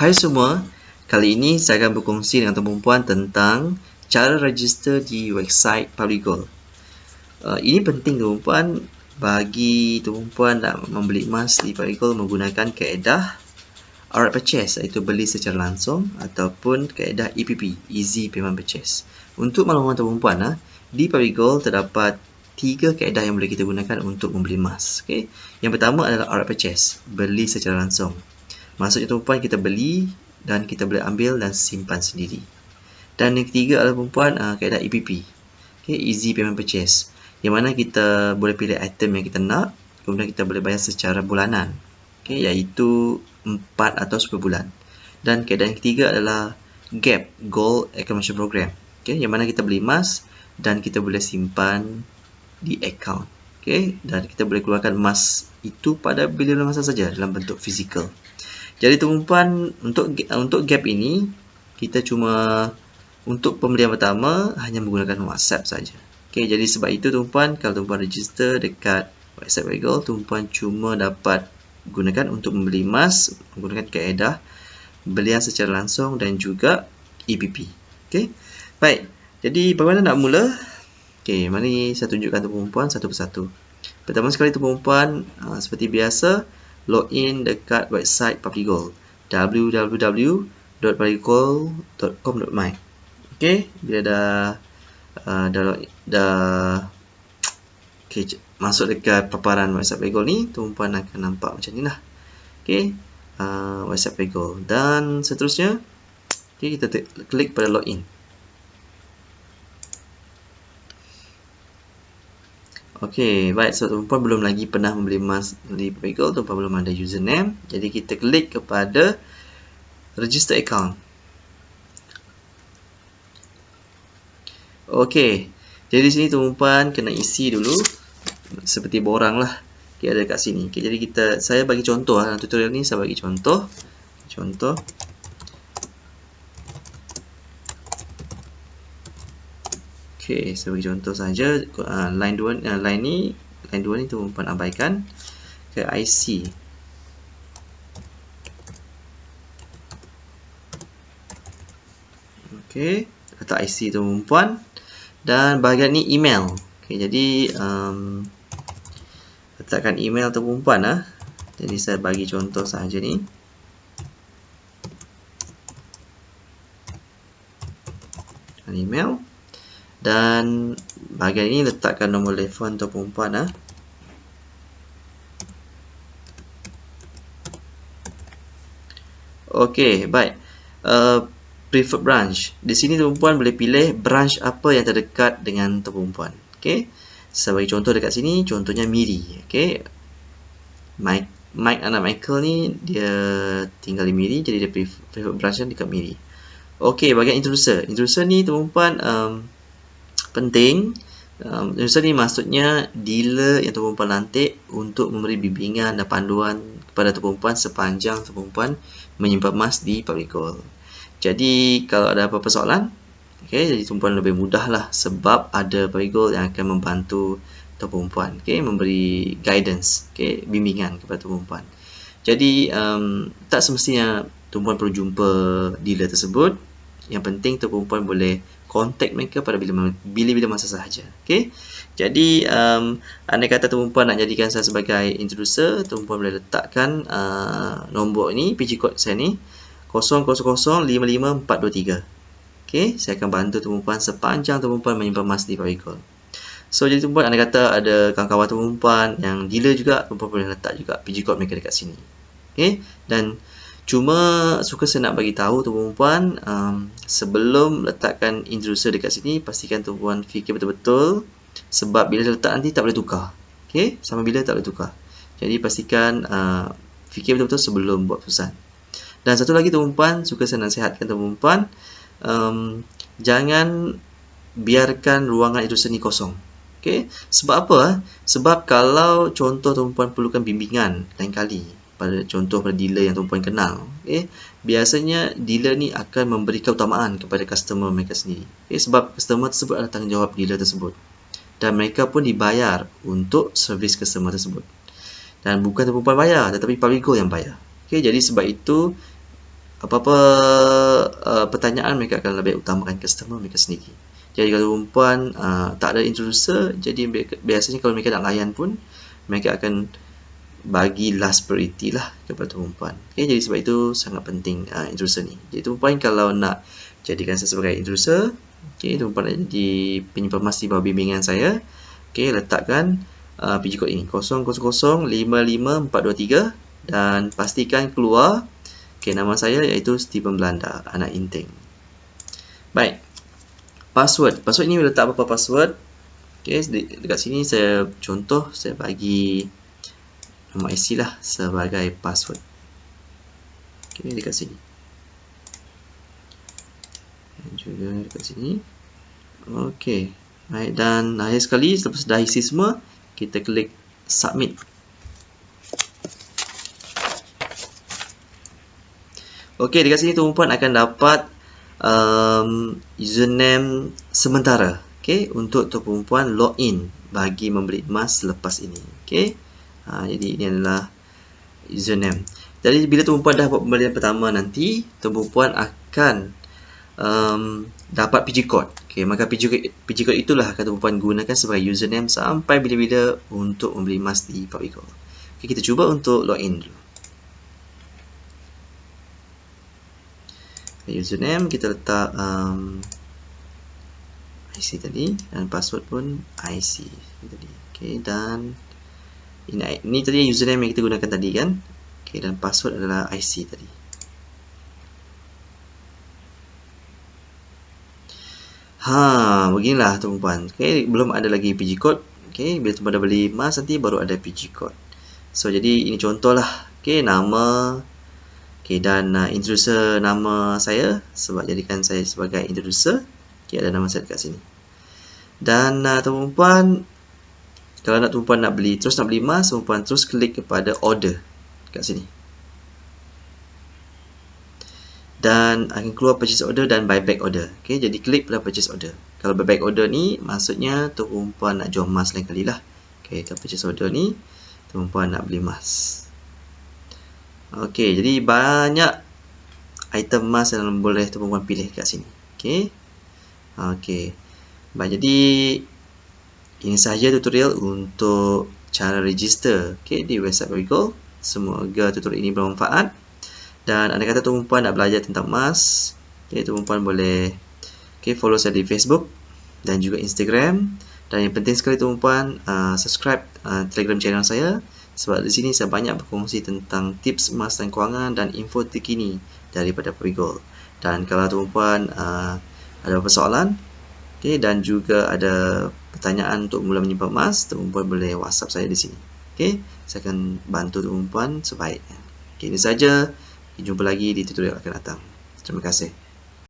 Hai semua, kali ini saya akan berkongsi dengan perempuan tentang cara register di website Public Gold. Ini penting perempuan bagi perempuan nak membeli emas di Public Gold menggunakan kaedah Outright Purchase, iaitu beli secara langsung, ataupun kaedah EPP, Easy Payment Purchase. Untuk makluman perempuan, di Public Gold terdapat 3 kaedah yang boleh kita gunakan untuk membeli emas. Okay? Yang pertama adalah Outright Purchase, beli secara langsung. Maksudnya perempuan kita beli dan kita boleh ambil dan simpan sendiri. Dan yang ketiga adalah perempuan kaedah EPP, okay, Easy Payment Purchase, yang mana kita boleh pilih item yang kita nak, kemudian kita boleh bayar secara bulanan, okay, iaitu 4 atau 10 bulan. Dan kaedah yang ketiga adalah GAP, Gold Accumulation Program, okay, yang mana kita beli emas dan kita boleh simpan di account, okay, dan kita boleh keluarkan emas itu pada bila masa saja dalam bentuk fizikal. Jadi perempuan, untuk gap ini kita cuma untuk pembelian pertama hanya menggunakan WhatsApp saja. Okey, jadi sebab itu perempuan, kalau perempuan register dekat WhatsApp Legal, perempuan cuma dapat gunakan untuk membeli emas menggunakan kaedah belian secara langsung dan juga EPP. Okey. Baik. Jadi bagaimana nak mula? Okey, mari saya tunjukkan perempuan satu persatu. Pertama sekali perempuan seperti biasa login dekat website Public Gold, www.publicgold.com.my. Okey, bila dah masuk dekat paparan website Public Gold ni, tuan-puan akan nampak macam ni lah. Okey, website Public Gold, dan seterusnya kita klik pada login. Okey, baik, so tuan-puan belum lagi pernah membeli emas di Public Gold, tuan-puan belum ada username. Jadi kita klik kepada register account. Okey, jadi di sini tuan-puan kena isi dulu seperti borang lah. Okey, ada kat sini. Okey, jadi saya bagi contoh dalam tutorial ni, saya bagi contoh. Okey, saya bagi contoh saja. Line 2 ni tuan-puan abaikan ke IC. Okey, letak IC tuan-puan, dan bahagian ni email. Okey, jadi letakkan email tuan-puan . Jadi saya bagi contoh saja ni. Email, dan bahagian ini letakkan nombor telefon tuan-puan . Okey, baik. Preferred branch. Di sini tuan-puan boleh pilih branch apa yang terdekat dengan tuan-puan. Okey. Saya bagi contoh dekat sini, contohnya Miri. Okey. Mike anak Michael ni dia tinggal di Miri, jadi dia preferred branch dekat Miri. Okey, bahagian introducer. Introducer ni tuan-puan penting. Introducer ni maksudnya dealer yang tuan-puan lantik untuk memberi bimbingan dan panduan kepada tuan-puan sepanjang tuan-puan menyimpan emas di Public Gold. Jadi kalau ada apa-apa soalan, okey, jadi tuan-puan lebih mudah lah, sebab ada Public Gold yang akan membantu tuan-puan, okey, memberi guidance, okey, bimbingan kepada tuan-puan. Jadi tak semestinya tuan-puan perlu jumpa dealer tersebut. Yang penting tuan-puan boleh kontak mereka pada bila masa sahaja. Okey. Jadi andai kata tuan-puan nak jadikan saya sebagai introducer, tuan-puan boleh letakkan nombor ni, PG code saya ni 00055423. Okey, saya akan bantu tuan-puan sepanjang tuan-puan menyimpan emas di Public Gold. So jadi tuan-puan, andai kata ada kawan-kawan tuan-puan yang dealer juga, tuan-puan boleh letak juga PG code mereka dekat sini. Okey, dan cuma saya nak bagi tahu tuan-puan, sebelum letakkan introducer dekat sini, pastikan tuan-puan fikir betul-betul, sebab bila letak nanti tak boleh tukar. Okey, sama bila tak boleh tukar. Jadi pastikan fikir betul-betul sebelum buat keputusan. Dan satu lagi tuan-puan, saya nasihatkan tuan-puan, jangan biarkan ruangan introducer ni kosong. Okey, sebab apa? Sebab kalau contoh tuan-puan perlukan bimbingan lain kali, pada dealer yang tuan-puan kenal, biasanya dealer ni akan memberi keutamaan kepada customer mereka sendiri. Sebab customer tersebut adalah tanggungjawab dealer tersebut, dan mereka pun dibayar untuk servis customer tersebut. Dan bukan tuan-puan bayar, tetapi Public Gold yang bayar. Jadi sebab itu apa-apa pertanyaan mereka akan lebih utamakan customer mereka sendiri. Jadi kalau perempuan tak ada introducer, jadi biasanya kalau mereka nak layan pun mereka akan bagi last priority lah kepada perempuan. Okay, jadi sebab itu sangat penting introducer ni. Jadi perempuan kalau nak jadikan saya sebagai introducer, okay, perempuan nak jadi penyimpan emas di bawah bimbingan saya, okay, letakkan PG code ini 00055423 dan pastikan keluar nama saya iaitu Steven Belanda, anak Inting. Baik, password ini letak apa password. Okay, dekat sini saya contoh, saya bagi nombor IC lah sebagai password. Okay, dekat sini dan juga dekat sini. Okay, baik, dan akhir sekali selepas dah isi semua, kita klik submit. Okey, dekat sini perempuan akan dapat username sementara, okey, untuk perempuan login bagi membeli emas selepas ini. Okey. Jadi ini adalah username. Jadi bila perempuan dah buat pembelian pertama nanti, perempuan akan dapat PG code. Okey, maka PG code itulah akan perempuan gunakan sebagai username sampai bila-bila untuk membeli emas di Public Gold. Okey, kita cuba untuk login dulu. Username kita letak IC tadi dan password pun IC tadi. Okey, dan ini tadi username yang kita gunakan tadi kan. Okey, dan password adalah IC tadi. Beginilah perempuan. Okey, belum ada lagi PG code. Okey, bila tuan dah beli emas nanti baru ada PG code. So jadi ini contohlah. Okey, nama. Okay, dan introducer nama saya sebab jadikan saya sebagai introducer. Okay, ada nama saya dekat sini. Dan perempuan, kalau perempuan nak beli emas, perempuan terus klik kepada order dekat sini. Dan akan keluar purchase order dan buyback order. Okay, jadi klik pada purchase order. Kalau buyback order ni maksudnya perempuan nak jual emas lain kali lah. Okay, kalau purchase order ni perempuan nak beli emas. Okey, jadi banyak item emas yang boleh perempuan pilih kat sini. Okey. Okey. Baik, jadi ini sahaja tutorial untuk cara register di website Public Gold. Semoga tutorial ini bermanfaat. Dan anda kata perempuan nak belajar tentang emas, perempuan boleh follow saya di Facebook dan juga Instagram. Dan yang penting sekali perempuan subscribe Telegram channel saya. Sebab di sini saya banyak berkongsi tentang tips emas dan kewangan dan info terkini daripada Public Gold. Dan kalau perempuan ada persoalan dan juga ada pertanyaan untuk mula menyimpan emas, perempuan boleh WhatsApp saya di sini. Saya akan bantu perempuan sebaiknya. Ini saja. Jumpa lagi di tutorial akan datang. Terima kasih.